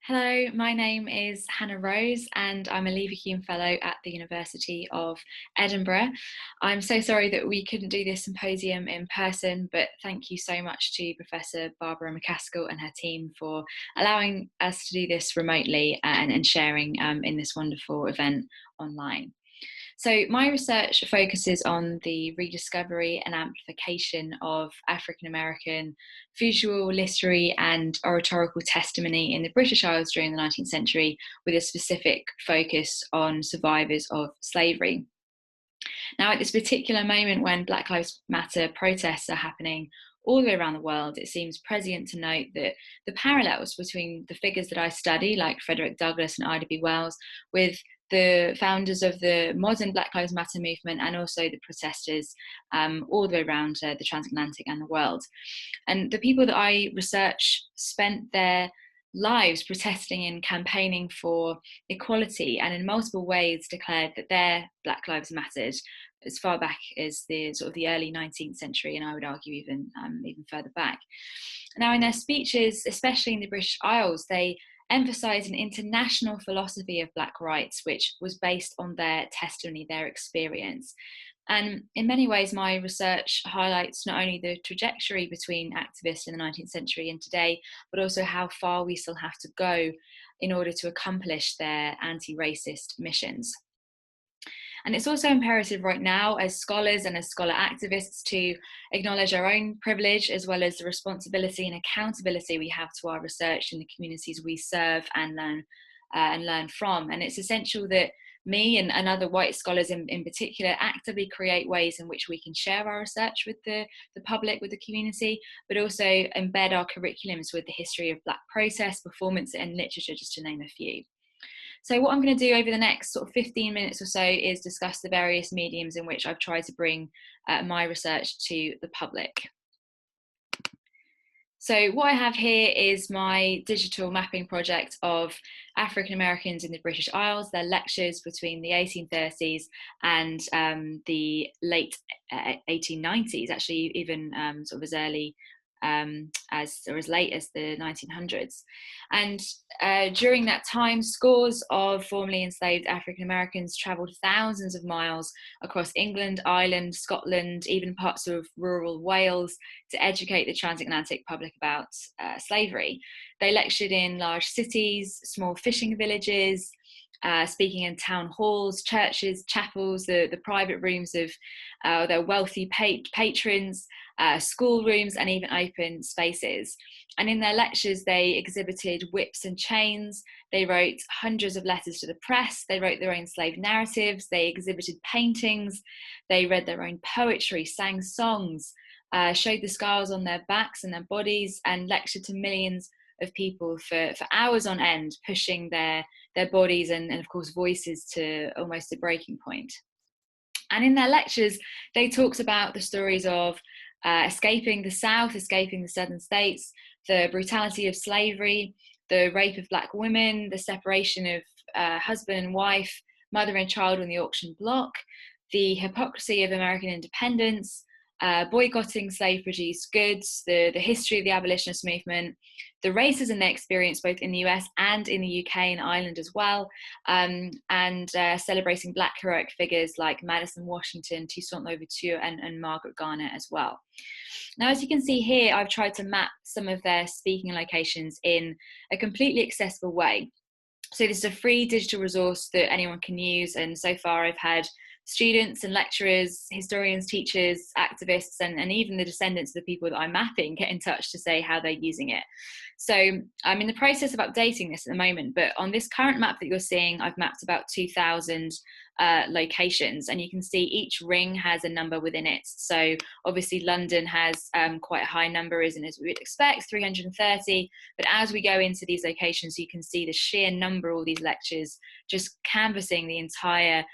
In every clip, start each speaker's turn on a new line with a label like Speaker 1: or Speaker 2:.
Speaker 1: Hello, my name is Hannah Rose and I'm a Leverhulme Fellow at the University of Edinburgh. I'm so sorry that we couldn't do this symposium in person, but thank you so much to Professor Barbara McCaskill and her team for allowing us to do this remotely and sharing in this wonderful event online. So my research focuses on the rediscovery and amplification of African American visual, literary and oratorical testimony in the British Isles during the 19th century, with a specific focus on survivors of slavery. Now, at this particular moment when Black Lives Matter protests are happening all the way around the world, it seems prescient to note that the parallels between the figures that I study, like Frederick Douglass and Ida B. Wells, with the founders of the modern Black Lives Matter movement and also the protesters all the way around the transatlantic and the world. And the people that I research spent their lives protesting and campaigning for equality, and in multiple ways declared that their Black Lives mattered as far back as the sort of the early 19th century, and I would argue even further back. Now, in their speeches, especially in the British Isles, they emphasised an international philosophy of Black rights, which was based on their testimony, their experience. And in many ways, my research highlights not only the trajectory between activists in the 19th century and today, but also how far we still have to go in order to accomplish their anti-racist missions. And it's also imperative right now, as scholars and as scholar activists, to acknowledge our own privilege as well as the responsibility and accountability we have to our research in the communities we serve and learn from. And it's essential that me and other white scholars in particular actively create ways in which we can share our research with the public, with the community, but also embed our curriculums with the history of Black protest, performance and literature, just to name a few. So what I'm going to do over the next sort of 15 minutes or so is discuss the various mediums in which I've tried to bring my research to the public. So what I have here is my digital mapping project of African Americans in the British Isles, their lectures between the 1830s and the late 1890s, actually even sort of as early as late as the 1900s. And during that time, scores of formerly enslaved African Americans travelled thousands of miles across England, Ireland, Scotland, even parts of rural Wales to educate the transatlantic public about slavery. They lectured in large cities, small fishing villages, speaking in town halls, churches, chapels, the private rooms of their wealthy patrons, schoolrooms, and even open spaces. And in their lectures, they exhibited whips and chains. They wrote hundreds of letters to the press. They wrote their own slave narratives. They exhibited paintings. They read their own poetry, sang songs, showed the scars on their backs and their bodies, and lectured to millions of people for hours on end, pushing their bodies and of course voices to almost a breaking point. And in their lectures, they talked about the stories of escaping the South, escaping the southern states, the brutality of slavery, the rape of Black women, the separation of husband and wife, mother and child on the auction block, the hypocrisy of American independence, boycotting slave-produced goods, the history of the abolitionist movement, the racism they experienced both in the US and in the UK and Ireland as well, and celebrating Black heroic figures like Madison Washington, Toussaint Louverture, and Margaret Garner as well. Now, as you can see here, I've tried to map some of their speaking locations in a completely accessible way. So this is a free digital resource that anyone can use, and so far I've had students and lecturers, historians, teachers, activists, and even the descendants of the people that I'm mapping get in touch to say how they're using it. So I'm in the process of updating this at the moment, but on this current map that you're seeing, I've mapped about 2,000 locations, and you can see each ring has a number within it. So obviously London has quite a high number, isn't as we would expect, 330, but as we go into these locations, you can see the sheer number of all these lectures just canvassing the entire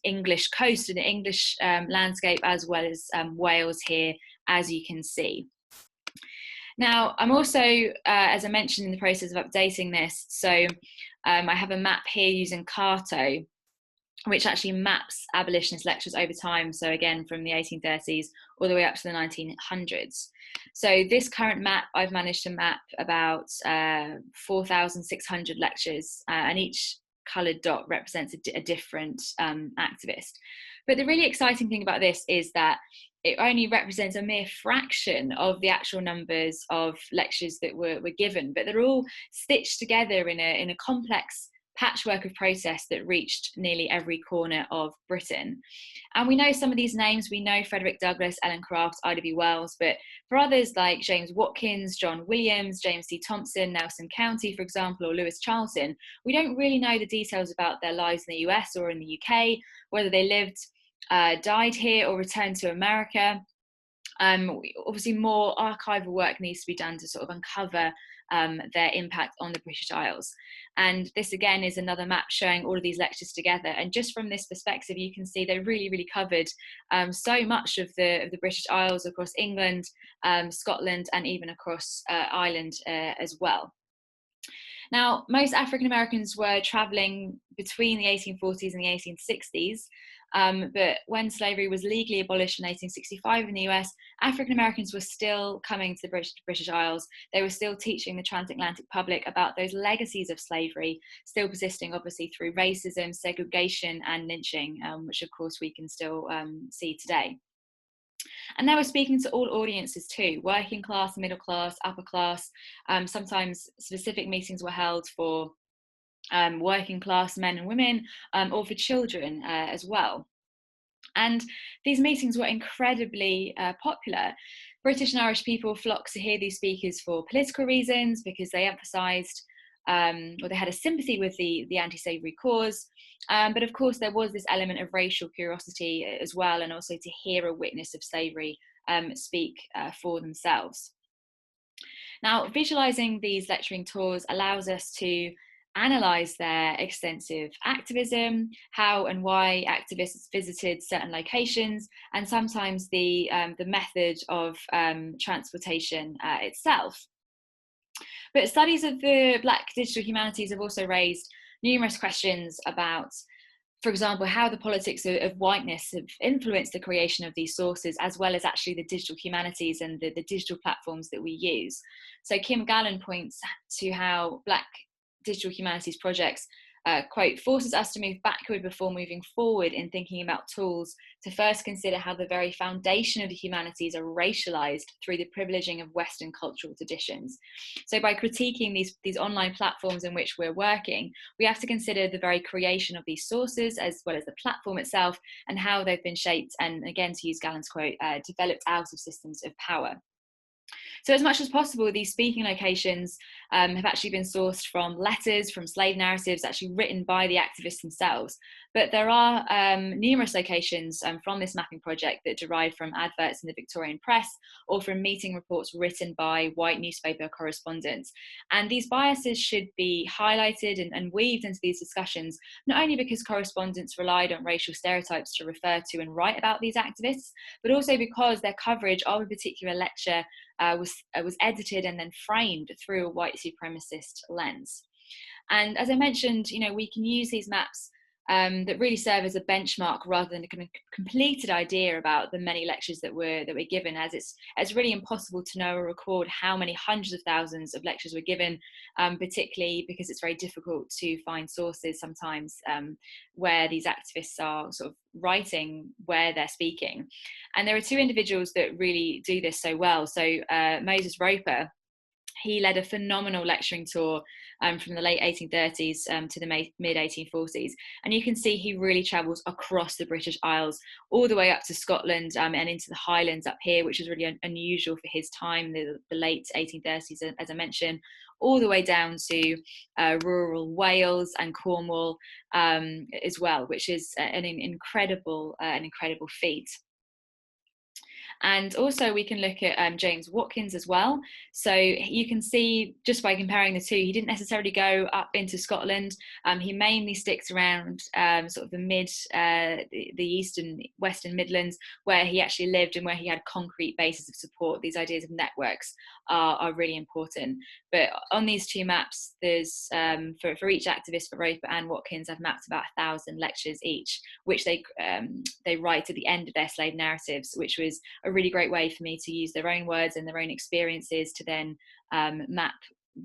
Speaker 1: English coast and English landscape, as well as Wales here, as you can see. Now, I'm also, as I mentioned, in the process of updating this. So I have a map here using Carto, which actually maps abolitionist lectures over time. So again, from the 1830s all the way up to the 1900s. So this current map, I've managed to map about 4,600 lectures, and each coloured dot represents a different activist. But the really exciting thing about this is that it only represents a mere fraction of the actual numbers of lectures that were given, but they're all stitched together in a complex patchwork of process that reached nearly every corner of Britain. And we know some of these names. We know Frederick Douglass, Ellen Crafts, Ida B. Wells, but for others like James Watkins, John Williams, James C. Thompson, Nelson County, for example, or Lewis Charlton, we don't really know the details about their lives in the US or in the UK, whether they lived, died here, or returned to America. Obviously, more archival work needs to be done to sort of uncover their impact on the British Isles. And this again is another map showing all of these lectures together. And just from this perspective, you can see they really covered so much of the British Isles across England, Scotland, and even across Ireland as well. Now, most African Americans were traveling between the 1840s and the 1860s. But when slavery was legally abolished in 1865 in the US, African Americans were still coming to the British Isles. They were still teaching the transatlantic public about those legacies of slavery, still persisting obviously through racism, segregation, and lynching, which of course we can still see today. And they were speaking to all audiences too, working class, middle class, upper class. Sometimes specific meetings were held for working class men and women, or for children as well. And these meetings were incredibly popular. British and Irish people flocked to hear these speakers for political reasons, because they emphasised or they had a sympathy with the anti-slavery cause. But of course, there was this element of racial curiosity as well, and also to hear a witness of slavery speak for themselves. Now, visualising these lecturing tours allows us to analyse their extensive activism, how and why activists visited certain locations, and sometimes the method of transportation itself. But studies of the Black digital humanities have also raised numerous questions about, for example, how the politics of whiteness have influenced the creation of these sources, as well as actually the digital humanities and the digital platforms that we use. So Kim Gallen points to how Black digital humanities projects, quote, forces us to move backward before moving forward in thinking about tools to first consider how the very foundation of the humanities are racialized through the privileging of Western cultural traditions. So by critiquing these online platforms in which we're working, we have to consider the very creation of these sources, as well as the platform itself, and how they've been shaped and, again, to use Gallen's quote, developed out of systems of power. So as much as possible, these speaking locations have actually been sourced from letters, from slave narratives, actually written by the activists themselves. But there are numerous locations from this mapping project that derive from adverts in the Victorian press, or from meeting reports written by white newspaper correspondents. And these biases should be highlighted and weaved into these discussions, not only because correspondents relied on racial stereotypes to refer to and write about these activists, but also because their coverage of a particular lecture was edited and then framed through a white supremacist lens. And as I mentioned, we can use these maps that really serve as a benchmark rather than a kind of completed idea about the many lectures that were given, as it's really impossible to know or record how many hundreds of thousands of lectures were given, particularly because it's very difficult to find sources sometimes where these activists are sort of writing where they're speaking. And there are two individuals that really do this so well. So Moses Roper, he led a phenomenal lecturing tour from the late 1830s to the mid 1840s. And you can see he really travels across the British Isles, all the way up to Scotland and into the Highlands up here, which is really unusual for his time, the late 1830s, as I mentioned, all the way down to rural Wales and Cornwall as well, which is an incredible feat. And also we can look at James Watkins as well. So you can see just by comparing the two, he didn't necessarily go up into Scotland. He mainly sticks around sort of the eastern, western Midlands, where he actually lived and where he had concrete bases of support. These ideas of networks are really important. But on these two maps, there's for each activist, for Roper and Watkins, I've mapped about 1,000 lectures each, which they write at the end of their slave narratives, which was a really great way for me to use their own words and their own experiences to then map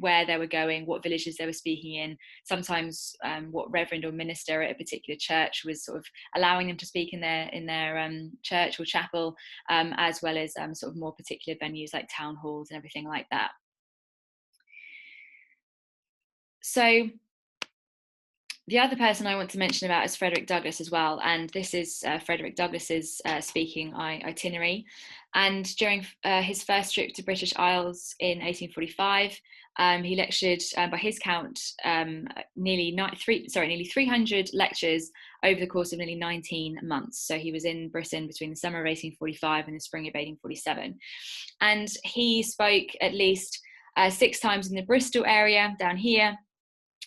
Speaker 1: where they were going, what villages they were speaking in, sometimes what reverend or minister at a particular church was sort of allowing them to speak in their church or chapel, as well as sort of more particular venues like town halls and everything like that. So the other person I want to mention about is Frederick Douglass as well, and this is Frederick Douglass's speaking itinerary. And during his first trip to British Isles in 1845, he lectured, by his count, nearly 300 lectures over the course of nearly 19 months. So he was in Britain between the summer of 1845 and the spring of 1847. And he spoke at least 6 times in the Bristol area down here,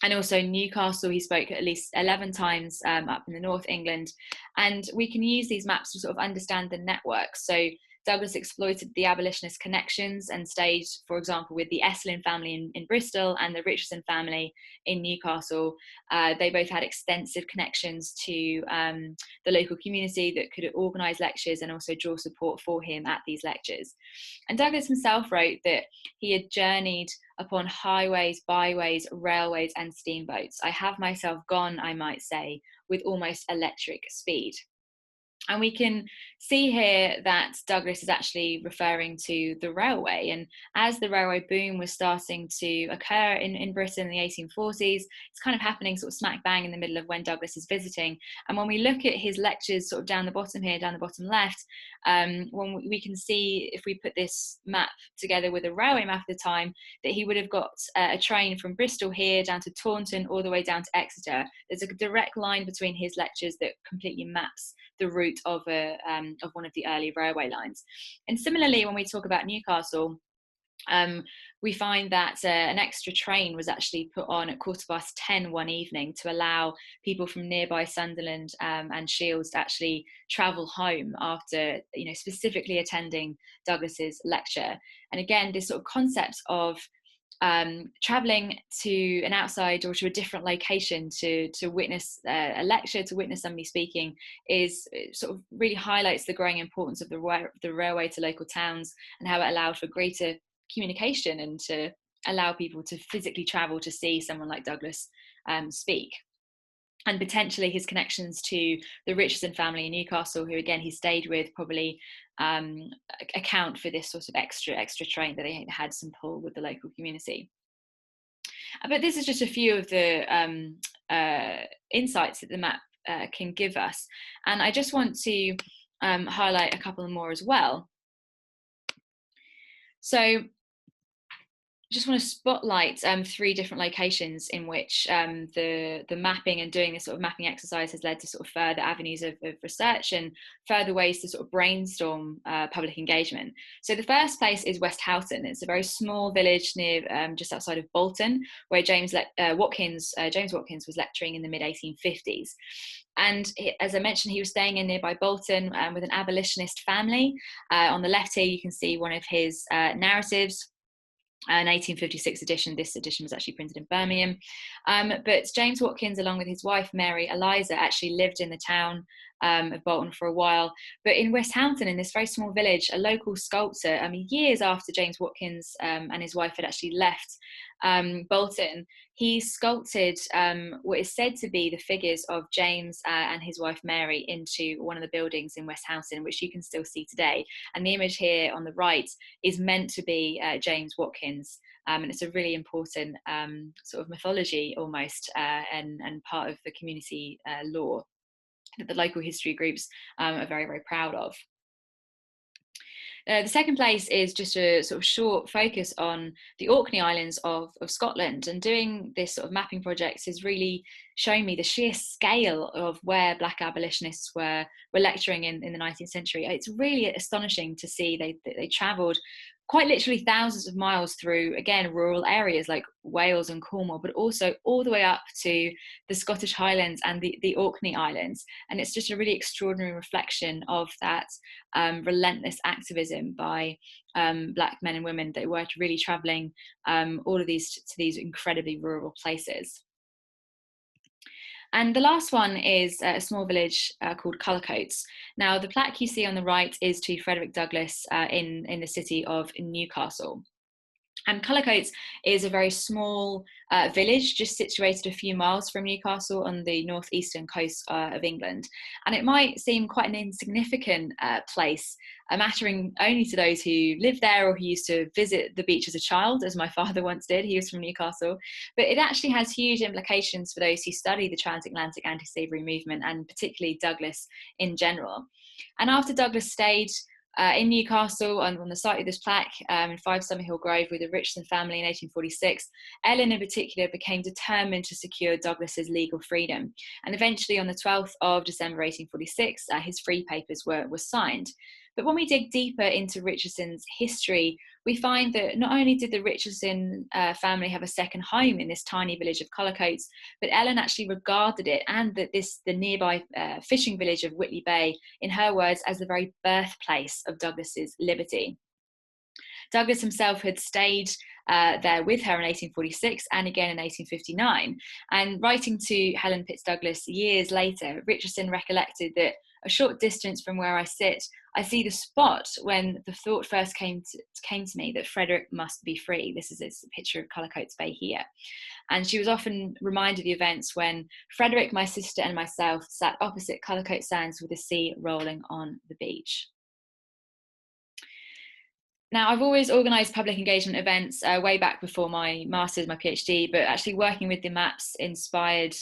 Speaker 1: and also Newcastle. He spoke at least 11 times up in the North England. And we can use these maps to sort of understand the network. So Douglass exploited the abolitionist connections and stayed, for example, with the Estlin family in Bristol and the Richardson family in Newcastle. They both had extensive connections to the local community that could organise lectures and also draw support for him at these lectures. And Douglass himself wrote that he had journeyed upon highways, byways, railways, and steamboats. I have myself gone, I might say, with almost electric speed. And we can see here that Douglass is actually referring to the railway. And as the railway boom was starting to occur in Britain in the 1840s, it's kind of happening sort of smack bang in the middle of when Douglass is visiting. And when we look at his lectures sort of down the bottom here, down the bottom left, when we can see, if we put this map together with a railway map at the time, that he would have got a train from Bristol here down to Taunton all the way down to Exeter. There's a direct line between his lectures that completely maps the route of one of the early railway lines. And similarly, when we talk about Newcastle, we find that an extra train was actually put on at 10:15 one evening to allow people from nearby Sunderland and Shields to actually travel home after, specifically attending Douglass's lecture. And again, this sort of concept of traveling to an outside or to a different location to witness a lecture, to witness somebody speaking, is sort of really highlights the growing importance of the railway to local towns and how it allowed for greater communication and to allow people to physically travel to see someone like Douglass speak. And potentially his connections to the Richardson family in Newcastle, who again he stayed with, probably account for this sort of extra train that they had some pull with the local community. But this is just a few of the insights that the map can give us, and I just want to highlight a couple more as well. So just want to spotlight 3 different locations in which the mapping and doing this sort of mapping exercise has led to sort of further avenues of research and further ways to sort of brainstorm public engagement. So the first place is Westhoughton. It's a very small village near just outside of Bolton, where James Watkins was lecturing in the mid-1850s. And as I mentioned, he was staying in nearby Bolton with an abolitionist family. On the left here, you can see one of his narratives, an 1856 edition. This edition was actually printed in Birmingham. But James Watkins, along with his wife, Mary Eliza, actually lived in the town of Bolton for a while. But in Westhoughton, in this very small village, a local sculptor, years after James Watkins and his wife had actually left Bolton, he sculpted what is said to be the figures of James and his wife Mary into one of the buildings in Westhoughton, which you can still see today. And the image here on the right is meant to be James Watkins. And it's a really important sort of mythology almost, and part of the community lore that the local history groups are very, very proud of. The second place is just a sort of short focus on the Orkney Islands of Scotland. And doing this sort of mapping project has really shown me the sheer scale of where Black abolitionists were lecturing in the 19th century. It's really astonishing to see they travelled quite literally thousands of miles through, again, rural areas like Wales and Cornwall, but also all the way up to the Scottish Highlands and the Orkney Islands. And it's just a really extraordinary reflection of that relentless activism by Black men and women that were really traveling all of these to these incredibly rural places. And the last one is a small village called Cullercoats. Now, the plaque you see on the right is to Frederick Douglass in the city of Newcastle. And Cullercoats is a very small village just situated a few miles from Newcastle on the northeastern coast of England. And it might seem quite an insignificant place, mattering only to those who live there or who used to visit the beach as a child, as my father once did. He was from Newcastle. But it actually has huge implications for those who study the transatlantic anti-slavery movement, and particularly Douglass in general. And after Douglass stayed in Newcastle, on the site of this plaque in 5 Summerhill Grove with the Richardson family in 1846, Ellen in particular became determined to secure Douglass's legal freedom. And eventually on the 12th of December 1846, his free papers were signed. But when we dig deeper into Richardson's history, we find that not only did the Richardson family have a second home in this tiny village of Cullercoats, but Ellen actually regarded it and the nearby fishing village of Whitley Bay, in her words, as the very birthplace of Douglass's liberty. Douglass himself had stayed there with her in 1846 and again in 1859. And writing to Helen Pitts Douglas years later, Richardson recollected that a short distance from where I sit, I see the spot when the thought first came to me that Frederick must be free. This is a picture of Cullercoats Bay here. And she was often reminded of the events when Frederick, my sister, and myself sat opposite Cullercoats Sands with the sea rolling on the beach. Now, I've always organised public engagement events way back before my master's, my PhD, but actually working with the maps inspired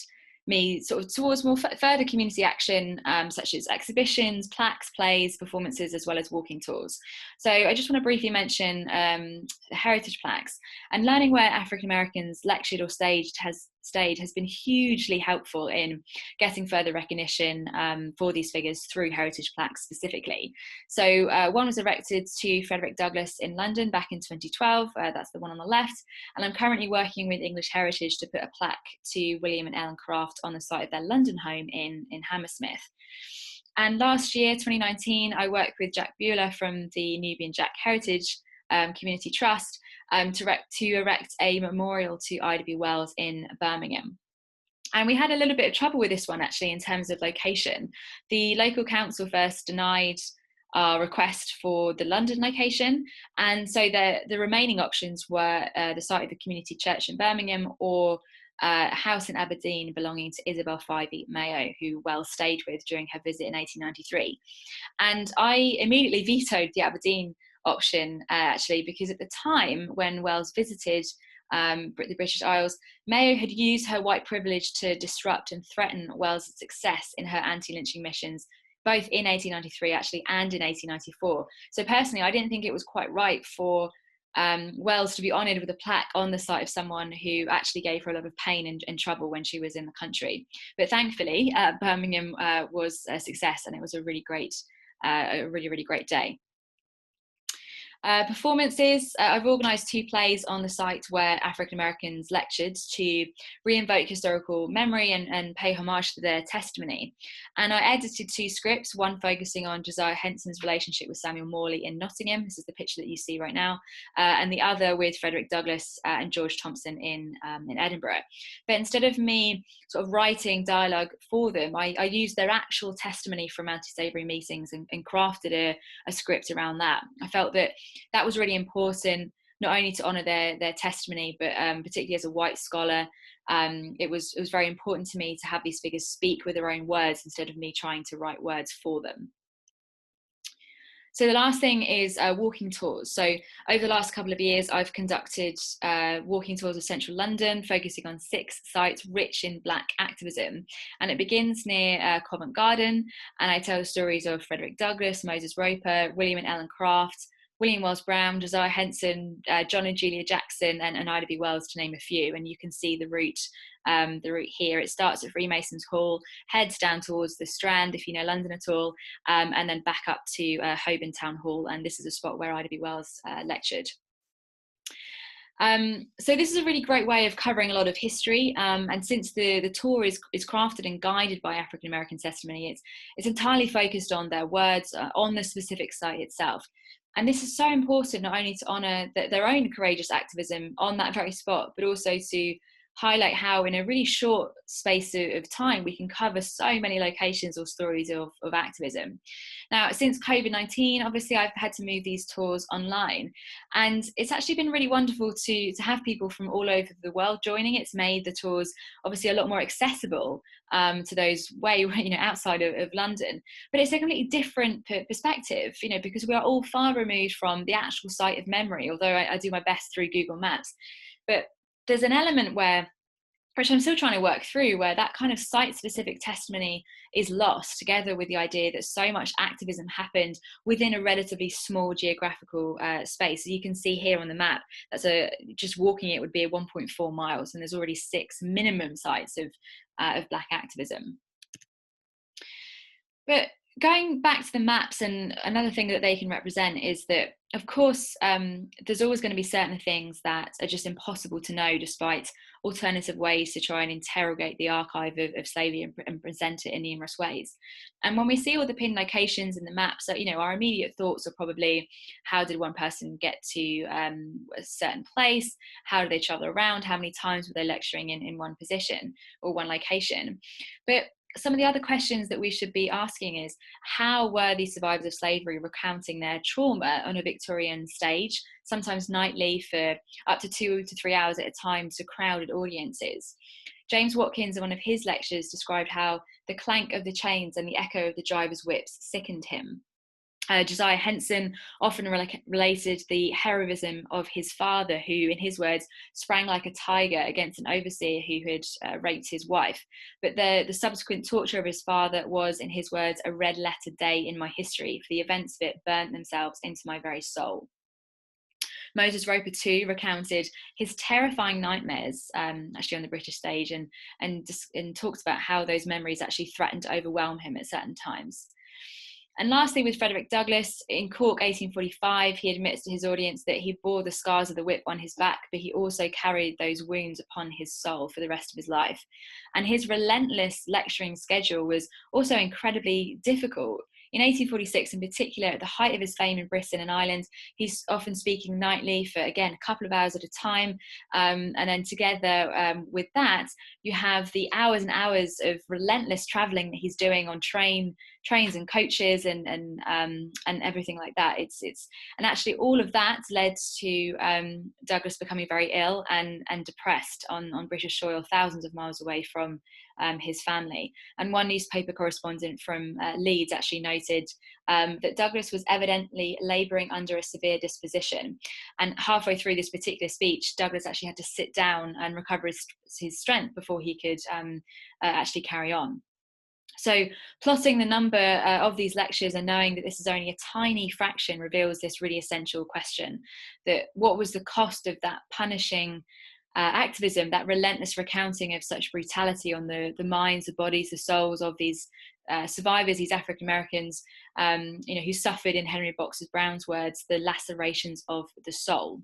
Speaker 1: me sort of towards more further community action, such as exhibitions, plaques, plays, performances, as well as walking tours. So I just want to briefly mention the heritage plaques. And learning where African Americans lectured or stayed has been hugely helpful in getting further recognition for these figures through heritage plaques specifically. So one was erected to Frederick Douglass in London back in 2012, that's the one on the left, and I'm currently working with English Heritage to put a plaque to William and Ellen Craft on the site of their London home in Hammersmith. And last year, 2019, I worked with Jack Bueller from the Nubian Jack Heritage Community Trust to erect a memorial to Ida B. Wells in Birmingham. And we had a little bit of trouble with this one actually in terms of location. The local council first denied our request for the London location, and so the remaining options were the site of the community church in Birmingham or a house in Aberdeen belonging to Isabel Fyvie Mayo, who Wells stayed with during her visit in 1893. And I immediately vetoed the Aberdeen option actually, because at the time when Wells visited the British Isles, Mayo had used her white privilege to disrupt and threaten Wells' success in her anti-lynching missions, both in 1893 actually and in 1894. So personally, I didn't think it was quite right for Wells to be honoured with a plaque on the site of someone who actually gave her a lot of pain and trouble when she was in the country. But thankfully, Birmingham was a success, and it was a really great day. Performances, I've organised 2 plays on the site where African Americans lectured to re-invoke historical memory and pay homage to their testimony. And I edited 2 scripts, one focusing on Josiah Henson's relationship with Samuel Morley in Nottingham, this is the picture that you see right now, and the other with Frederick Douglass and George Thompson in Edinburgh. But instead of me sort of writing dialogue for them, I used their actual testimony from anti-slavery meetings and crafted a script around that. I felt that was really important, not only to honour their testimony, but particularly as a white scholar, it was very important to me to have these figures speak with their own words instead of me trying to write words for them. So the last thing is walking tours. So over the last couple of years, I've conducted walking tours of central London, focusing on 6 sites rich in Black activism. And it begins near Covent Garden, and I tell the stories of Frederick Douglass, Moses Roper, William and Ellen Craft, William Wells Brown, Josiah Henson, John and Julia Jackson, and Ida B. Wells, to name a few. And you can see the route here. It starts at Freemasons Hall, heads down towards the Strand, if you know London at all, and then back up to Holborn Town Hall. And this is a spot where Ida B. Wells lectured. So this is a really great way of covering a lot of history, and since the tour is crafted and guided by African American testimony, it's entirely focused on their words on the specific site itself. And this is so important, not only to honour their own courageous activism on that very spot, but also to highlight how in a really short space of time we can cover so many locations or stories of activism. Now, since COVID-19, obviously I've had to move these tours online, and it's actually been really wonderful to have people from all over the world joining. It's made the tours obviously a lot more accessible to those way outside of London, but it's a completely different perspective, because we are all far removed from the actual site of memory, although I do my best through Google Maps. But there's an element which I'm still trying to work through, where that kind of site-specific testimony is lost, together with the idea that so much activism happened within a relatively small geographical space. So you can see here on the map, just walking it would be 1.4 miles, and there's already 6 minimum sites of Black activism. But going back to the maps, and another thing that they can represent is that, of course, there's always going to be certain things that are just impossible to know, despite alternative ways to try and interrogate the archive of slavery and present it in numerous ways. And when we see all the pinned locations in the maps, our immediate thoughts are probably, how did one person get to a certain place? How did they travel around? How many times were they lecturing in one position or one location? But some of the other questions that we should be asking is, how were these survivors of slavery recounting their trauma on a Victorian stage, sometimes nightly for up to 2 to 3 hours at a time to crowded audiences? James Watkins, in one of his lectures, described how the clank of the chains and the echo of the driver's whips sickened him. Josiah Henson often related the heroism of his father, who, in his words, sprang like a tiger against an overseer who had raped his wife. But the subsequent torture of his father was, in his words, a red-letter day in my history, for the events of it burnt themselves into my very soul. Moses Roper too recounted his terrifying nightmares, actually on the British stage, and talked about how those memories actually threatened to overwhelm him at certain times. And lastly, with Frederick Douglass, in Cork 1845, he admits to his audience that he bore the scars of the whip on his back, but he also carried those wounds upon his soul for the rest of his life. And his relentless lecturing schedule was also incredibly difficult. In 1846, in particular, at the height of his fame in Britain and Ireland, he's often speaking nightly for, again, a couple of hours at a time. And then together with that, you have the hours and hours of relentless traveling that he's doing on trains and coaches and everything like that. And actually all of that led to Douglass becoming very ill and depressed on British soil, thousands of miles away from his family. And one newspaper correspondent from Leeds actually noted that Douglass was evidently labouring under a severe disposition. And halfway through this particular speech, Douglass actually had to sit down and recover his strength before he could actually carry on. So plotting the number of these lectures and knowing that this is only a tiny fraction reveals this really essential question, that what was the cost of that punishing activism, that relentless recounting of such brutality on the minds, the bodies, the souls of these survivors, these African Americans, who suffered, in Henry Box Brown's words, the lacerations of the soul.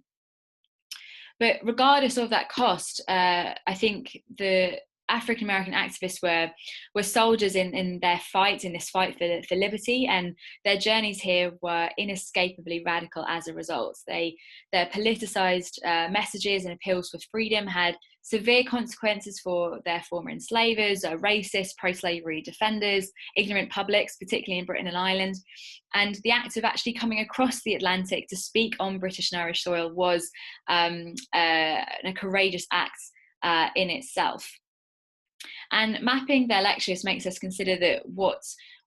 Speaker 1: But regardless of that cost, I think the African American activists were soldiers in their fight, in this fight for liberty, and their journeys here were inescapably radical as a result. Their politicized messages and appeals for freedom had severe consequences for their former enslavers, racist, pro-slavery defenders, ignorant publics, particularly in Britain and Ireland. And the act of actually coming across the Atlantic to speak on British and Irish soil was a courageous act in itself. And mapping their lectures makes us consider that what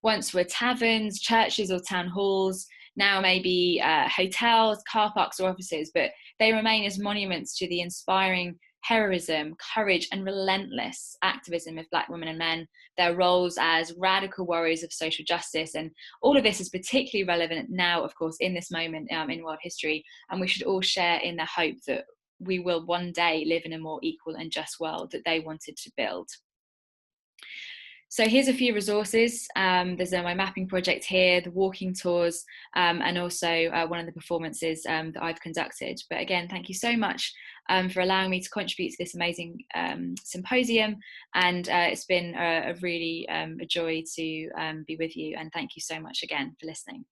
Speaker 1: once were taverns, churches or town halls now may be hotels, car parks or offices, but they remain as monuments to the inspiring heroism, courage, and relentless activism of Black women and men, their roles as radical warriors of social justice. And all of this is particularly relevant now, of course, in this moment in world history. And we should all share in the hope that we will one day live in a more equal and just world that they wanted to build. So here's a few resources. There's my mapping project here, the walking tours, and also one of the performances that I've conducted. But again, thank you so much for allowing me to contribute to this amazing symposium. And it's been a really a joy to be with you. And thank you so much again for listening.